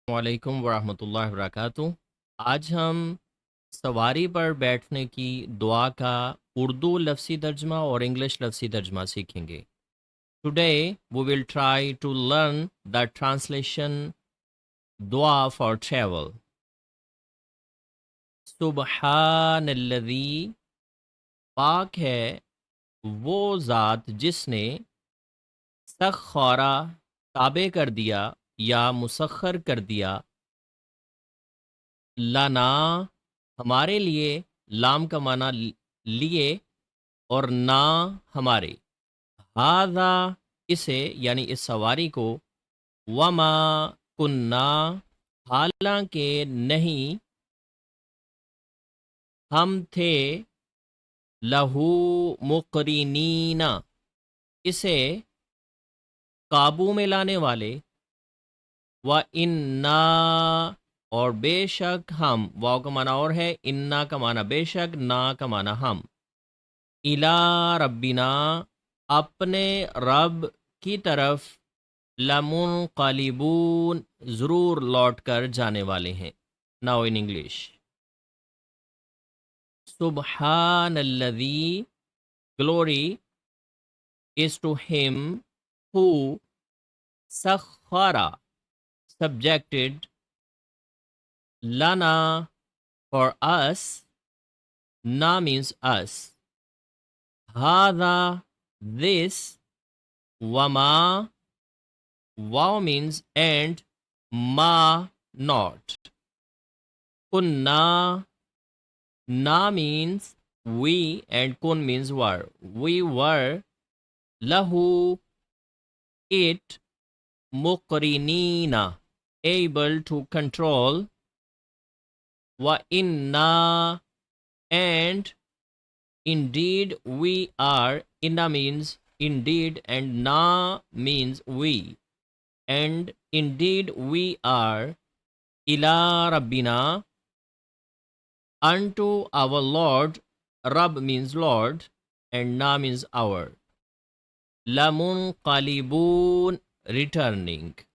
वालेकुम वरहमतुल्लाहि वबरकातुहू। आज हम सवारी पर बैठने की दुआ का उर्दू लफ्ज़ी तर्जमा और इंग्लिश लफ्ज़ी तर्जमा सीखेंगे। Today we will try to learn the translation दुआ फॉर ट्रैवल। सुबहानल्लज़ी, पाक है वो ज़ात जिसने सख्खरा, ताबे कर दिया या मुसख्खर कर दिया, लना, हमारे लिए, लाम का माना लिए और ना, हमारे, हादा, इसे यानी इस सवारी को, वमा कुन्ना, हालांकि नहीं, हम थे, लहू मुकरिनीना, इसे काबू में लाने वाले, व इन्ना, और बेशक हम, वाव का माना और है, इन्ना का माना बेशक, ना का माना हम, इला रब्बिना, अपने रब की तरफ, लमुनक़लिबून, ज़रूर लौट कर जाने वाले हैं। नाउ इन इंग्लिश, सुबहानल्लज़ी, glory is to him who sakhara, subjected, lana, for us, na means us, hada, this, wama, wow means and, ma, not, kunna, na means we and kun means were, we were, lahu, it, muqrinina, able to control, wa inna, and indeed we are, inna means indeed and na means we, and indeed we are, ila rabbina, unto our Lord, Rab means Lord and na means our, lamun qalibun, returning.